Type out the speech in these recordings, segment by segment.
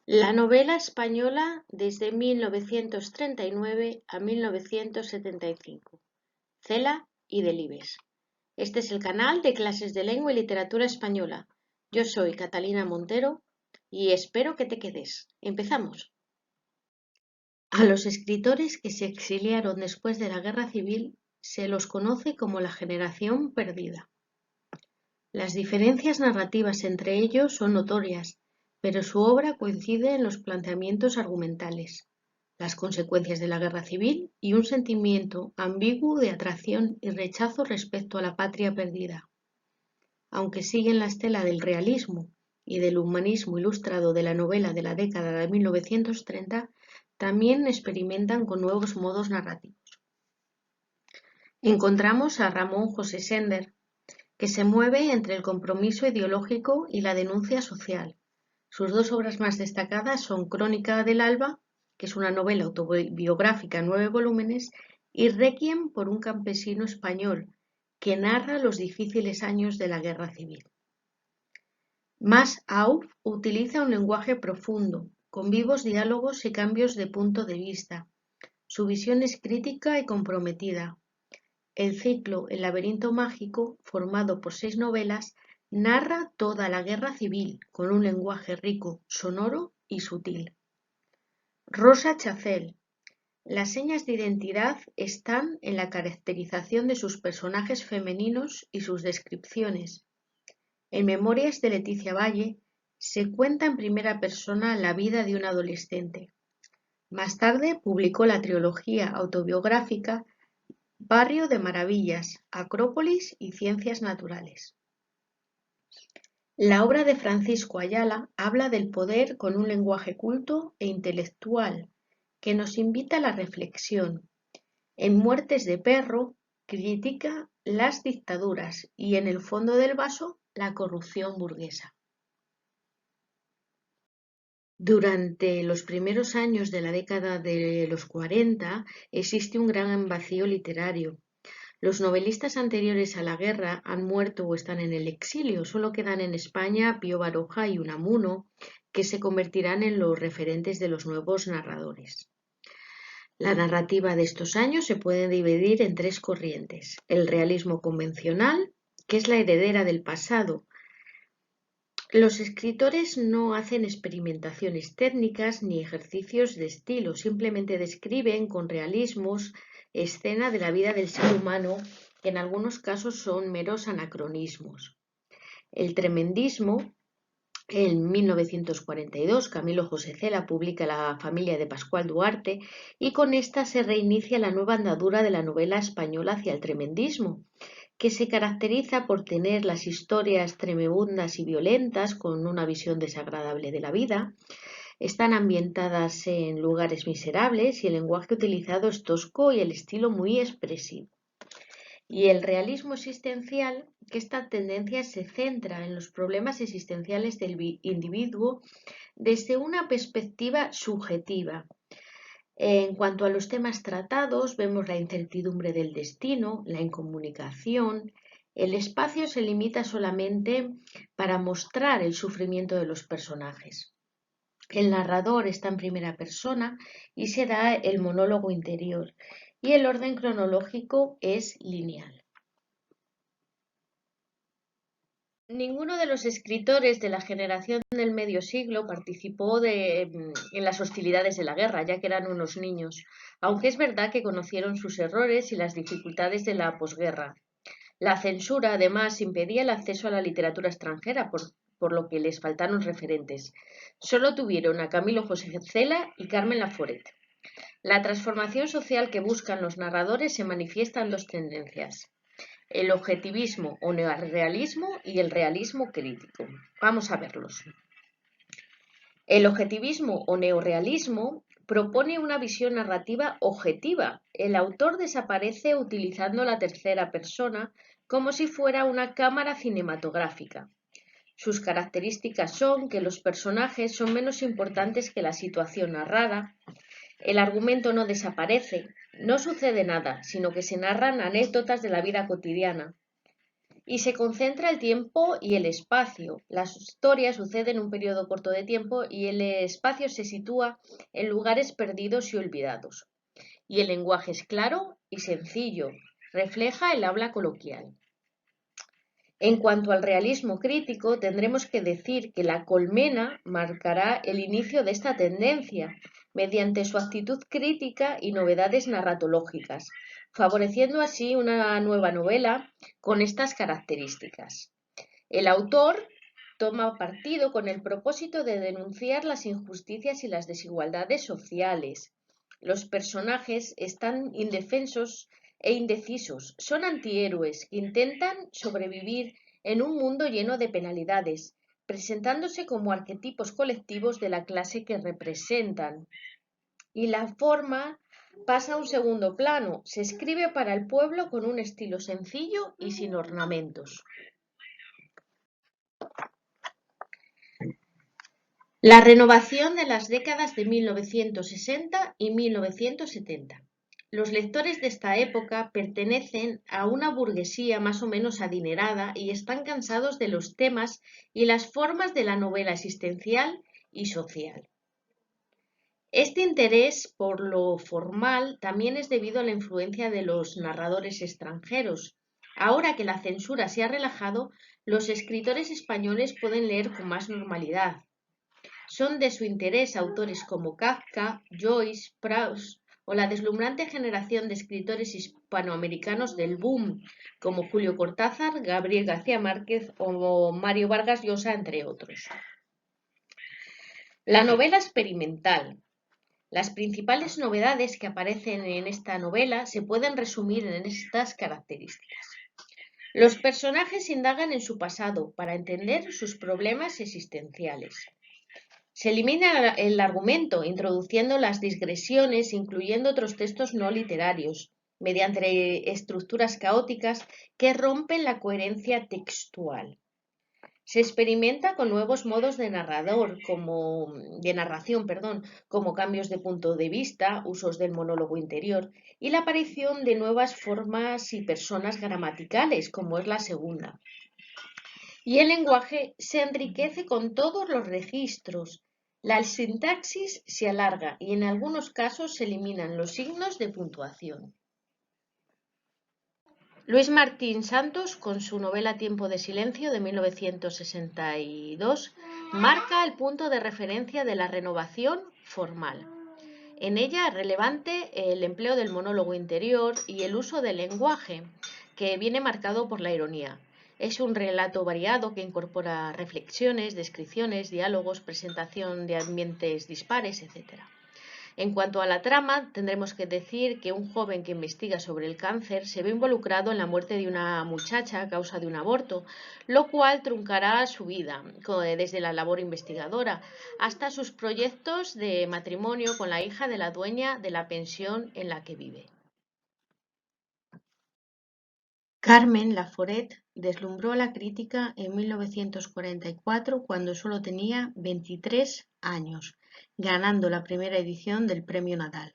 La novela española desde 1939 a 1975. Cela y Delibes. Este es el canal de clases de lengua y literatura española. Yo soy Catalina Montero y espero que te quedes. Empezamos. A los escritores que se exiliaron después de la Guerra Civil se los conoce como la generación perdida. Las diferencias narrativas entre ellos son notorias, pero su obra coincide en los planteamientos argumentales, las consecuencias de la guerra civil y un sentimiento ambiguo de atracción y rechazo respecto a la patria perdida. Aunque siguen la estela del realismo y del humanismo ilustrado de la novela de la década de 1930, también experimentan con nuevos modos narrativos. Encontramos a Ramón José Sender, que se mueve entre el compromiso ideológico y la denuncia social. Sus dos obras más destacadas son Crónica del Alba, que es una novela autobiográfica en 9 volúmenes, y Requiem por un campesino español, que narra los difíciles años de la Guerra Civil. Mas Auf utiliza un lenguaje profundo, con vivos diálogos y cambios de punto de vista. Su visión es crítica y comprometida. El ciclo El laberinto mágico, formado por 6 novelas, narra toda la guerra civil con un lenguaje rico, sonoro y sutil. Rosa Chacel. Las señas de identidad están en la caracterización de sus personajes femeninos y sus descripciones. En Memorias de Leticia Valle se cuenta en primera persona la vida de un adolescente. Más tarde publicó la trilogía autobiográfica Barrio de Maravillas, Acrópolis y Ciencias Naturales. La obra de Francisco Ayala habla del poder con un lenguaje culto e intelectual que nos invita a la reflexión. En Muertes de Perro critica las dictaduras y en el fondo del vaso la corrupción burguesa. Durante los primeros años de la década de los 40 existe un gran vacío literario. Los novelistas anteriores a la guerra han muerto o están en el exilio. Solo quedan en España Pío Baroja y Unamuno, que se convertirán en los referentes de los nuevos narradores. La narrativa de estos años se puede dividir en 3 corrientes. El realismo convencional, que es la heredera del pasado. Los escritores no hacen experimentaciones técnicas ni ejercicios de estilo, simplemente describen con realismos escena de la vida del ser humano, que en algunos casos son meros anacronismos. El tremendismo. En 1942, Camilo José Cela publica La familia de Pascual Duarte y con esta se reinicia la nueva andadura de la novela española hacia el tremendismo, que se caracteriza por tener las historias tremebundas y violentas con una visión desagradable de la vida. Están ambientadas en lugares miserables y el lenguaje utilizado es tosco y el estilo muy expresivo. Y el realismo existencial, que esta tendencia se centra en los problemas existenciales del individuo desde una perspectiva subjetiva. En cuanto a los temas tratados, vemos la incertidumbre del destino, la incomunicación. El espacio se limita solamente para mostrar el sufrimiento de los personajes. El narrador está en primera persona y se da el monólogo interior, y el orden cronológico es lineal. Ninguno de los escritores de la generación del medio siglo participó en las hostilidades de la guerra, ya que eran unos niños, aunque es verdad que conocieron sus errores y las dificultades de la posguerra. La censura, además, impedía el acceso a la literatura extranjera, por lo que les faltaron referentes. Solo tuvieron a Camilo José Cela y Carmen Laforet. La transformación social que buscan los narradores se manifiesta en 2 tendencias: el objetivismo o neorrealismo y el realismo crítico. Vamos a verlos. El objetivismo o neorrealismo propone una visión narrativa objetiva. El autor desaparece utilizando la tercera persona como si fuera una cámara cinematográfica. Sus características son que los personajes son menos importantes que la situación narrada. El argumento no desaparece, no sucede nada, sino que se narran anécdotas de la vida cotidiana. y se concentra el tiempo y el espacio. La historia sucede en un periodo corto de tiempo y el espacio se sitúa en lugares perdidos y olvidados. Y el lenguaje es claro y sencillo, refleja el habla coloquial. En cuanto al realismo crítico, tendremos que decir que La colmena marcará el inicio de esta tendencia, mediante su actitud crítica y novedades narratológicas, favoreciendo así una nueva novela con estas características. El autor toma partido con el propósito de denunciar las injusticias y las desigualdades sociales. Los personajes están indefensos e indecisos, son antihéroes que intentan sobrevivir en un mundo lleno de penalidades, presentándose como arquetipos colectivos de la clase que representan. Y la forma pasa a un segundo plano, se escribe para el pueblo con un estilo sencillo y sin ornamentos. La renovación de las décadas de 1960 y 1970. Los lectores de esta época pertenecen a una burguesía más o menos adinerada y están cansados de los temas y las formas de la novela existencial y social. Este interés por lo formal también es debido a la influencia de los narradores extranjeros. Ahora que la censura se ha relajado, los escritores españoles pueden leer con más normalidad. Son de su interés autores como Kafka, Joyce, Proust o la deslumbrante generación de escritores hispanoamericanos del boom, como Julio Cortázar, Gabriel García Márquez o Mario Vargas Llosa, entre otros. La novela experimental. Las principales novedades que aparecen en esta novela se pueden resumir en estas características. Los personajes indagan en su pasado para entender sus problemas existenciales. Se elimina el argumento, introduciendo las digresiones, incluyendo otros textos no literarios, mediante estructuras caóticas que rompen la coherencia textual. Se experimenta con nuevos modos de narración, como cambios de punto de vista, usos del monólogo interior y la aparición de nuevas formas y personas gramaticales, como es la segunda. Y el lenguaje se enriquece con todos los registros. La sintaxis se alarga y en algunos casos se eliminan los signos de puntuación. Luis Martín Santos, con su novela Tiempo de silencio de 1962, marca el punto de referencia de la renovación formal. En ella es relevante el empleo del monólogo interior y el uso del lenguaje, que viene marcado por la ironía. Es un relato variado que incorpora reflexiones, descripciones, diálogos, presentación de ambientes dispares, etc. En cuanto a la trama, tendremos que decir que un joven que investiga sobre el cáncer se ve involucrado en la muerte de una muchacha a causa de un aborto, lo cual truncará su vida, desde la labor investigadora hasta sus proyectos de matrimonio con la hija de la dueña de la pensión en la que vive. Carmen Laforet deslumbró a la crítica en 1944 cuando solo tenía 23 años, ganando la primera edición del Premio Nadal.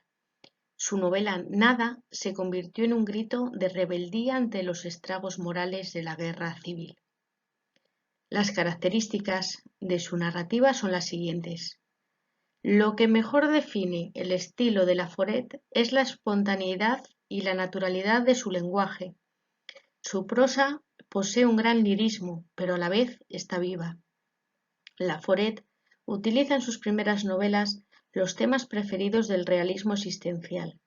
Su novela Nada se convirtió en un grito de rebeldía ante los estragos morales de la guerra civil. Las características de su narrativa son las siguientes. Lo que mejor define el estilo de Laforet es la espontaneidad y la naturalidad de su lenguaje. Su prosa posee un gran lirismo, pero a la vez está viva. Laforet utiliza en sus primeras novelas los temas preferidos del realismo existencial,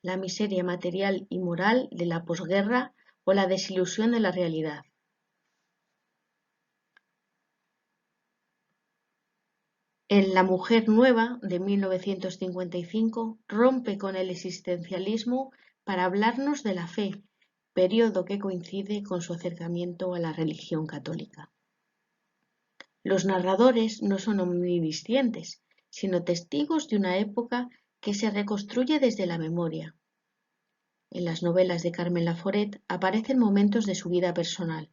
la miseria material y moral de la posguerra o la desilusión de la realidad. En La mujer nueva, de 1955, rompe con el existencialismo para hablarnos de la fe, periodo que coincide con su acercamiento a la religión católica. Los narradores no son omniscientes, sino testigos de una época que se reconstruye desde la memoria. En las novelas de Carmen Laforet aparecen momentos de su vida personal.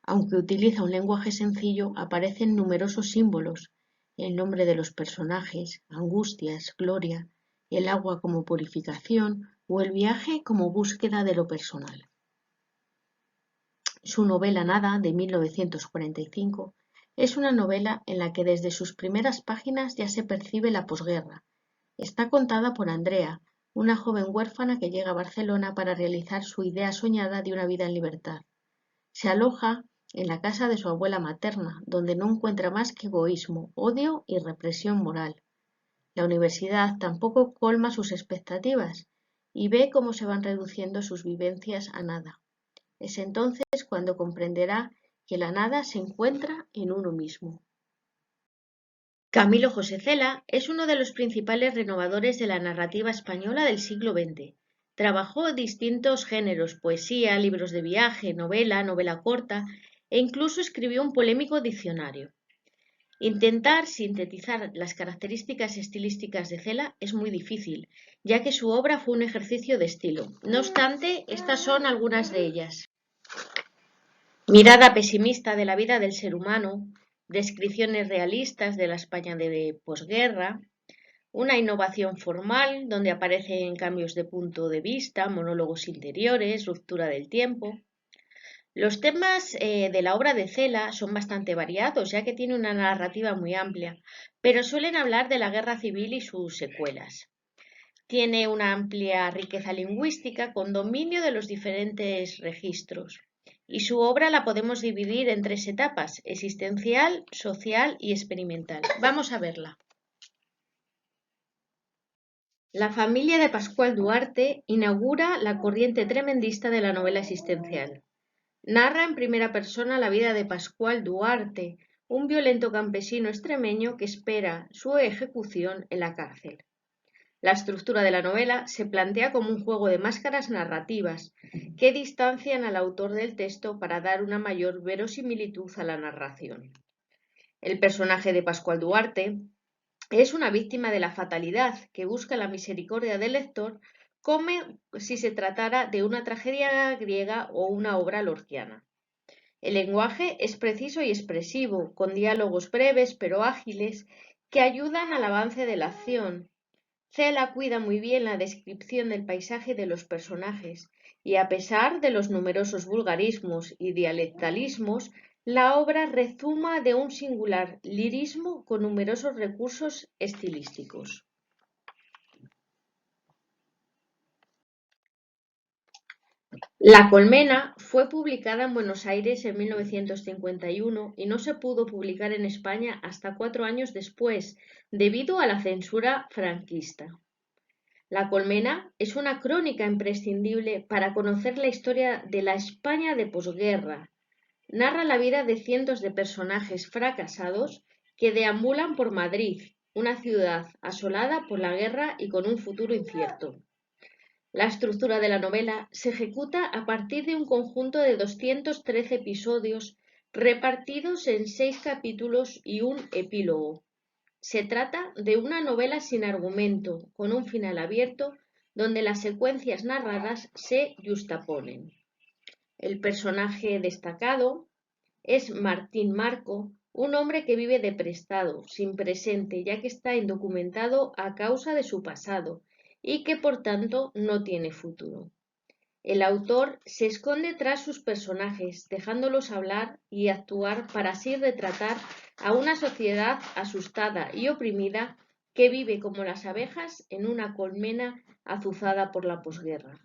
Aunque utiliza un lenguaje sencillo, aparecen numerosos símbolos, el nombre de los personajes, angustias, gloria, el agua como purificación o el viaje como búsqueda de lo personal. Su novela Nada, de 1945, es una novela en la que desde sus primeras páginas ya se percibe la posguerra. Está contada por Andrea, una joven huérfana que llega a Barcelona para realizar su idea soñada de una vida en libertad. Se aloja en la casa de su abuela materna, donde no encuentra más que egoísmo, odio y represión moral. La universidad tampoco colma sus expectativas y ve cómo se van reduciendo sus vivencias a nada. Es entonces cuando comprenderá que la nada se encuentra en uno mismo. Camilo José Cela es uno de los principales renovadores de la narrativa española del siglo XX. Trabajó distintos géneros: poesía, libros de viaje, novela, novela corta e incluso escribió un polémico diccionario. Intentar sintetizar las características estilísticas de Cela es muy difícil, ya que su obra fue un ejercicio de estilo. No obstante, estas son algunas de ellas: mirada pesimista de la vida del ser humano, descripciones realistas de la España de posguerra, una innovación formal donde aparecen cambios de punto de vista, monólogos interiores, ruptura del tiempo. Los temas de la obra de Cela son bastante variados, ya que tiene una narrativa muy amplia, pero suelen hablar de la guerra civil y sus secuelas. Tiene una amplia riqueza lingüística con dominio de los diferentes registros, y su obra la podemos dividir en 3 etapas: existencial, social y experimental. Vamos a verla. La familia de Pascual Duarte inaugura la corriente tremendista de la novela existencial. Narra en primera persona la vida de Pascual Duarte, un violento campesino extremeño que espera su ejecución en la cárcel. La estructura de la novela se plantea como un juego de máscaras narrativas que distancian al autor del texto para dar una mayor verosimilitud a la narración. El personaje de Pascual Duarte es una víctima de la fatalidad que busca la misericordia del lector, como si se tratara de una tragedia griega o una obra lorquiana. El lenguaje es preciso y expresivo, con diálogos breves pero ágiles que ayudan al avance de la acción. Cela cuida muy bien la descripción del paisaje y de los personajes, y a pesar de los numerosos vulgarismos y dialectalismos, la obra rezuma de un singular lirismo con numerosos recursos estilísticos. La colmena fue publicada en Buenos Aires en 1951 y no se pudo publicar en España hasta 4 años después, debido a la censura franquista. La colmena es una crónica imprescindible para conocer la historia de la España de posguerra. Narra la vida de cientos de personajes fracasados que deambulan por Madrid, una ciudad asolada por la guerra y con un futuro incierto. La estructura de la novela se ejecuta a partir de un conjunto de 213 episodios repartidos en 6 capítulos y un epílogo. Se trata de una novela sin argumento, con un final abierto, donde las secuencias narradas se yuxtaponen. El personaje destacado es Martín Marco, un hombre que vive de prestado, sin presente, ya que está indocumentado a causa de su pasado y que por tanto no tiene futuro. El autor se esconde tras sus personajes, dejándolos hablar y actuar para así retratar a una sociedad asustada y oprimida que vive como las abejas en una colmena azuzada por la posguerra.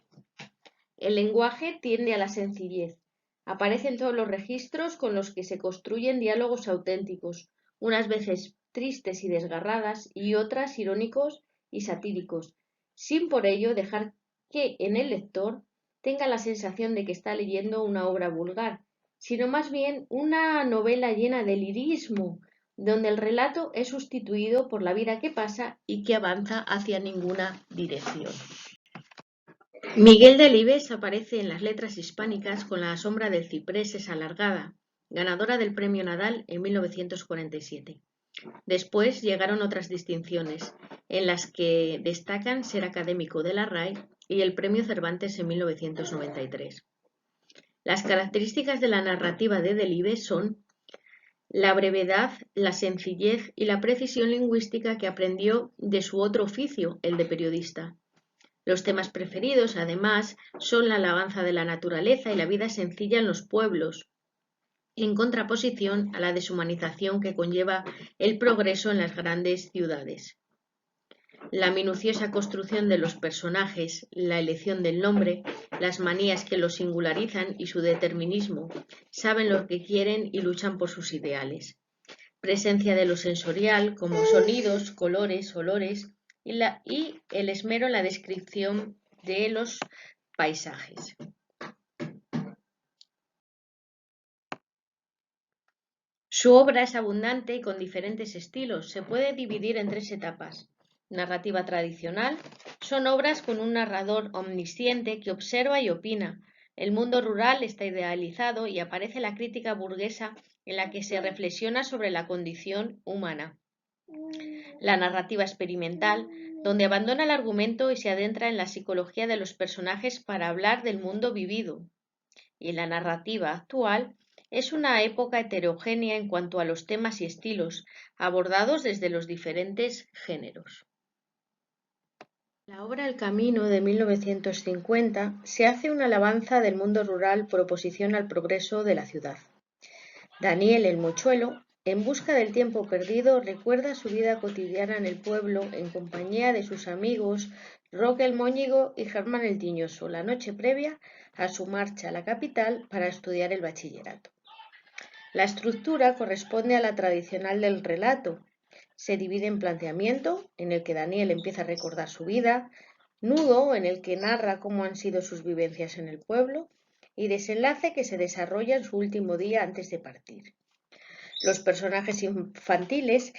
El lenguaje tiende a la sencillez. Aparecen todos los registros con los que se construyen diálogos auténticos, unas veces tristes y desgarradas y otras irónicos y satíricos, sin por ello dejar que en el lector tenga la sensación de que está leyendo una obra vulgar, sino más bien una novela llena de lirismo, donde el relato es sustituido por la vida que pasa y que avanza hacia ninguna dirección. Miguel Delibes aparece en las letras hispánicas con La sombra del ciprés es alargada, ganadora del Premio Nadal en 1947. Después llegaron otras distinciones, en las que destacan ser académico de la RAE y el Premio Cervantes en 1993. Las características de la narrativa de Delibes son la brevedad, la sencillez y la precisión lingüística que aprendió de su otro oficio, el de periodista. Los temas preferidos, además, son la alabanza de la naturaleza y la vida sencilla en los pueblos, en contraposición a la deshumanización que conlleva el progreso en las grandes ciudades. La minuciosa construcción de los personajes, la elección del nombre, las manías que los singularizan y su determinismo, saben lo que quieren y luchan por sus ideales. Presencia de lo sensorial, como sonidos, colores, olores, y el esmero en la descripción de los paisajes. Su obra es abundante y con diferentes estilos. Se puede dividir en 3 etapas. Narrativa tradicional. Son obras con un narrador omnisciente que observa y opina. El mundo rural está idealizado y aparece la crítica burguesa en la que se reflexiona sobre la condición humana. La narrativa experimental, donde abandona el argumento y se adentra en la psicología de los personajes para hablar del mundo vivido. Y la narrativa actual es una época heterogénea en cuanto a los temas y estilos, abordados desde los diferentes géneros. La obra El Camino de 1950 se hace una alabanza del mundo rural por oposición al progreso de la ciudad. Daniel el Mochuelo, en busca del tiempo perdido, recuerda su vida cotidiana en el pueblo en compañía de sus amigos Roque el Móñigo y Germán el Tiñoso, la noche previa a su marcha a la capital para estudiar el bachillerato. La estructura corresponde a la tradicional del relato. Se divide en planteamiento, en el que Daniel empieza a recordar su vida, nudo, en el que narra cómo han sido sus vivencias en el pueblo, y desenlace que se desarrolla en su último día antes de partir. Los personajes infantiles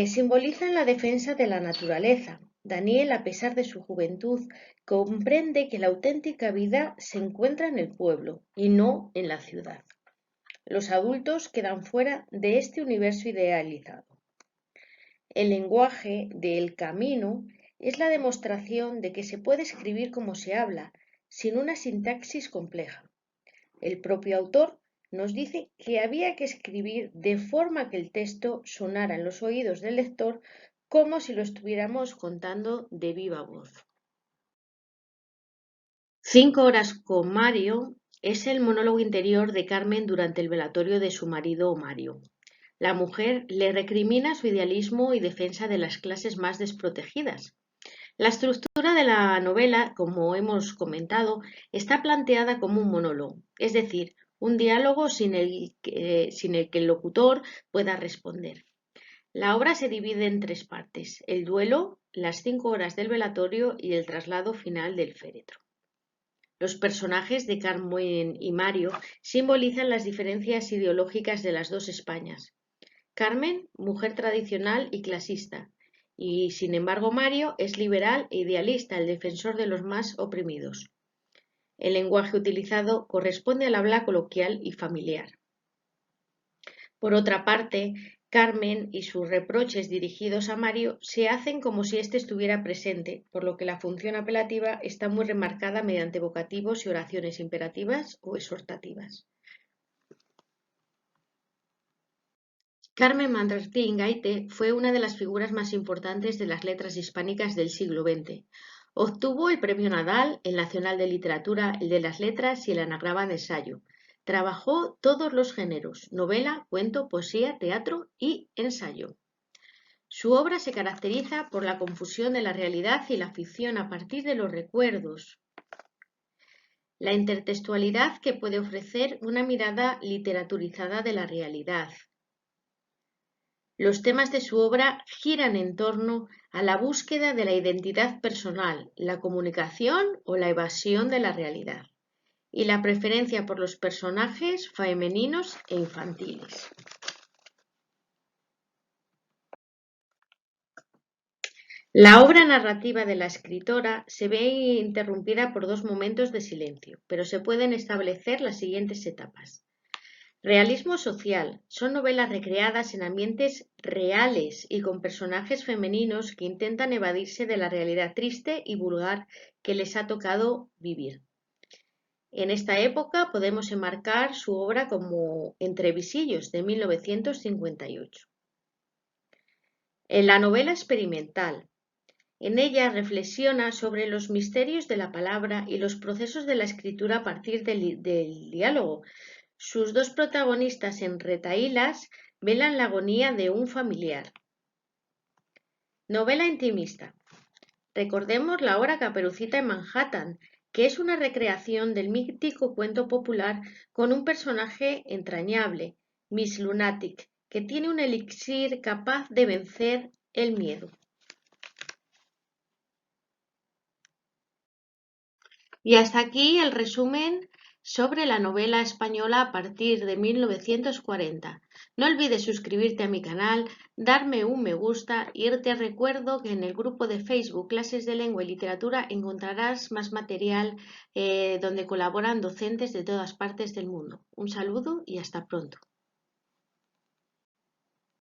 simbolizan la defensa de la naturaleza. Daniel, a pesar de su juventud, comprende que la auténtica vida se encuentra en el pueblo y no en la ciudad. Los adultos quedan fuera de este universo idealizado. El lenguaje de El Camino es la demostración de que se puede escribir como se habla, sin una sintaxis compleja. El propio autor nos dice que había que escribir de forma que el texto sonara en los oídos del lector como si lo estuviéramos contando de viva voz. 5 horas con Mario es el monólogo interior de Carmen durante el velatorio de su marido Mario. La mujer le recrimina su idealismo y defensa de las clases más desprotegidas. La estructura de la novela, como hemos comentado, está planteada como un monólogo, es decir, un diálogo sin el que el locutor pueda responder. La obra se divide en 3 partes: el duelo, las 5 horas del velatorio y el traslado final del féretro. Los personajes de Carmen y Mario simbolizan las diferencias ideológicas de las dos Españas. Carmen, mujer tradicional y clasista, y sin embargo Mario es liberal e idealista, el defensor de los más oprimidos. El lenguaje utilizado corresponde al habla coloquial y familiar. Por otra parte, Carmen y sus reproches dirigidos a Mario se hacen como si éste estuviera presente, por lo que la función apelativa está muy remarcada mediante vocativos y oraciones imperativas o exhortativas. Carmen Martín Gaite fue una de las figuras más importantes de las letras hispánicas del siglo XX. Obtuvo el Premio Nadal, el Nacional de Literatura, el de las Letras y el Anagrama de Ensayo. Trabajó todos los géneros: novela, cuento, poesía, teatro y ensayo. Su obra se caracteriza por la confusión de la realidad y la ficción a partir de los recuerdos. La intertextualidad que puede ofrecer una mirada literaturizada de la realidad. Los temas de su obra giran en torno a la búsqueda de la identidad personal, la comunicación o la evasión de la realidad, y la preferencia por los personajes femeninos e infantiles. La obra narrativa de la escritora se ve interrumpida por 2 momentos de silencio, pero se pueden establecer las siguientes etapas. Realismo social. Son novelas recreadas en ambientes reales y con personajes femeninos que intentan evadirse de la realidad triste y vulgar que les ha tocado vivir. En esta época podemos enmarcar su obra como Entre visillos, de 1958. En la novela experimental. En ella reflexiona sobre los misterios de la palabra y los procesos de la escritura a partir del diálogo. Sus dos protagonistas en retahílas velan la agonía de un familiar. Novela intimista. Recordemos La hora Caperucita en Manhattan, que es una recreación del mítico cuento popular con un personaje entrañable, Miss Lunatic, que tiene un elixir capaz de vencer el miedo. Y hasta aquí el resumen sobre la novela española a partir de 1940. No olvides suscribirte a mi canal, darme un me gusta y te recuerdo que en el grupo de Facebook Clases de Lengua y Literatura encontrarás más material donde colaboran docentes de todas partes del mundo. Un saludo y hasta pronto.